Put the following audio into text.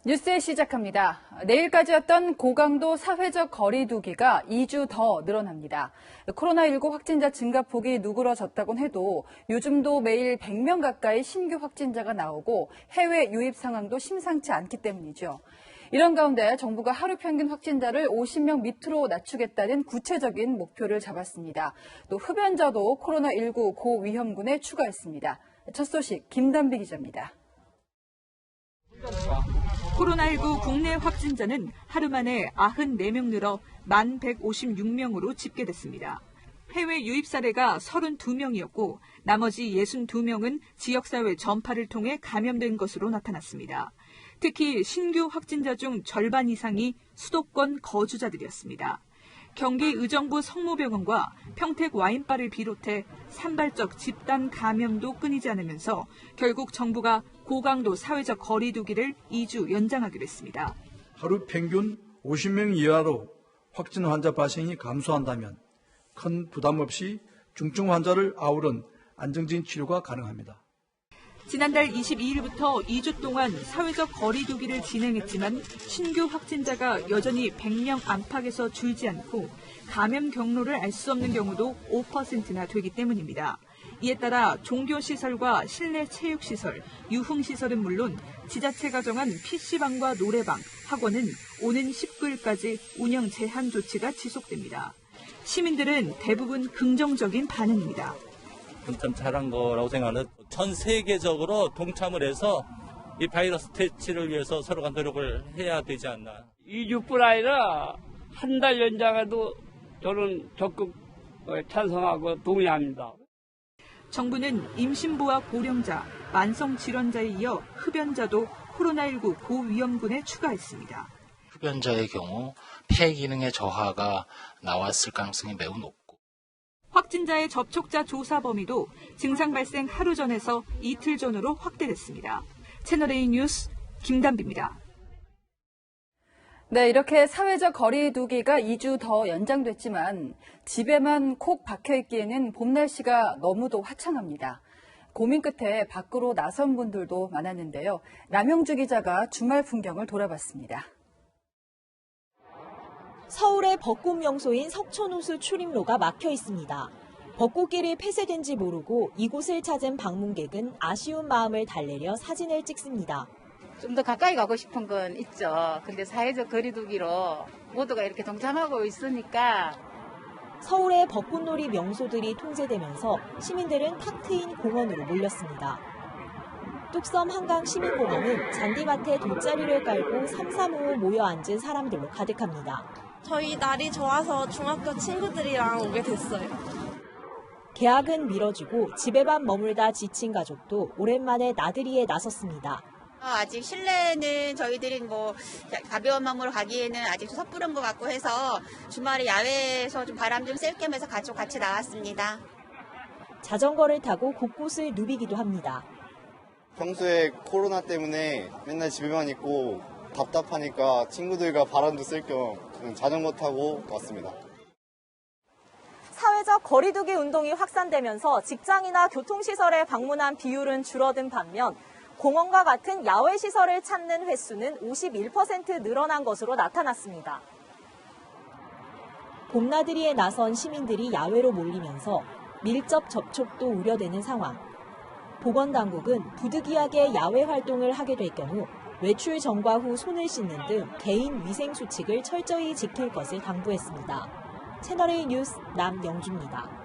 뉴스 시작합니다. 내일까지였던 고강도 사회적 거리 두기가 2주 더 늘어납니다. 코로나19 확진자 증가폭이 누그러졌다곤 해도 요즘도 매일 100명 가까이 신규 확진자가 나오고 해외 유입 상황도 심상치 않기 때문이죠. 이런 가운데 정부가 하루 평균 확진자를 50명 밑으로 낮추겠다는 구체적인 목표를 잡았습니다. 또 흡연자도 코로나19 고위험군에 추가했습니다. 첫 소식 김단비 기자입니다. 코로나19 국내 확진자는 하루 만에 94명 늘어 1,156명으로 집계됐습니다. 해외 유입 사례가 32명이었고 나머지 62명은 지역사회 전파를 통해 감염된 것으로 나타났습니다. 특히 신규 확진자 중 절반 이상이 수도권 거주자들이었습니다. 경기 의정부 성모병원과 평택 와인바를 비롯해 산발적 집단 감염도 끊이지 않으면서 결국 정부가 고강도 사회적 거리 두기를 2주 연장하기로 했습니다. 하루 평균 50명 이하로 확진 환자 발생이 감소한다면 큰 부담 없이 중증 환자를 아우른 안정적인 치료가 가능합니다. 지난달 22일부터 2주 동안 사회적 거리 두기를 진행했지만 신규 확진자가 여전히 100명 안팎에서 줄지 않고 감염 경로를 알 수 없는 경우도 5%나 되기 때문입니다. 이에 따라 종교시설과 실내 체육시설, 유흥시설은 물론 지자체가 정한 PC방과 노래방, 학원은 오는 19일까지 운영 제한 조치가 지속됩니다. 시민들은 대부분 긍정적인 반응입니다. 참 잘한 거라고 생각하는 전 세계적으로 동참을 해서 이 바이러스 퇴치를 위해서 서로가 노력을 해야 되지 않나. 2주뿐 아니라 한 달 연장에도 저는 적극 찬성하고 동의합니다. 정부는 임신부와 고령자, 만성질환자에 이어 흡연자도 코로나19 고위험군에 추가했습니다. 흡연자의 경우 폐 기능의 저하가 나왔을 가능성이 매우 높고 확진자의 접촉자 조사 범위도 증상 발생 하루 전에서 이틀 전으로 확대됐습니다. 채널A 뉴스 김단비입니다. 네, 이렇게 사회적 거리 두기가 2주 더 연장됐지만 집에만 콕 박혀있기에는 봄 날씨가 너무도 화창합니다. 고민 끝에 밖으로 나선 분들도 많았는데요. 남영주 기자가 주말 풍경을 돌아봤습니다. 서울의 벚꽃 명소인 석촌호수 출입로가 막혀 있습니다. 벚꽃길이 폐쇄된지 모르고 이곳을 찾은 방문객은 아쉬운 마음을 달래려 사진을 찍습니다. 좀 더 가까이 가고 싶은 건 있죠. 근데 사회적 거리두기로 모두가 이렇게 동참하고 있으니까. 서울의 벚꽃놀이 명소들이 통제되면서 시민들은 탁 트인 공원으로 몰렸습니다. 뚝섬 한강시민공원은 잔디밭에 돗자리를 깔고 삼삼오오 모여 앉은 사람들로 가득합니다. 저희 날이 좋아서 중학교 친구들이랑 오게 됐어요. 개학은 미뤄지고 집에만 머물다 지친 가족도 오랜만에 나들이에 나섰습니다. 아직 실내는 저희들이 가벼운 마음으로 가기에는 아직 섣부른 것 같고 해서 주말에 야외에서 좀 바람 좀 쐴 겸 해서 가족 같이 나왔습니다. 자전거를 타고 곳곳을 누비기도 합니다. 평소에 코로나 때문에 맨날 집에만 있고 답답하니까 친구들과 바람도 쐴 겸 자전거 타고 왔습니다. 사회적 거리두기 운동이 확산되면서 직장이나 교통시설에 방문한 비율은 줄어든 반면 공원과 같은 야외 시설을 찾는 횟수는 51% 늘어난 것으로 나타났습니다. 봄나들이에 나선 시민들이 야외로 몰리면서 밀접 접촉도 우려되는 상황. 보건당국은 부득이하게 야외 활동을 하게 될 경우 외출 전과 후 손을 씻는 등 개인 위생 수칙을 철저히 지킬 것을 당부했습니다. 채널A 뉴스 남영주입니다.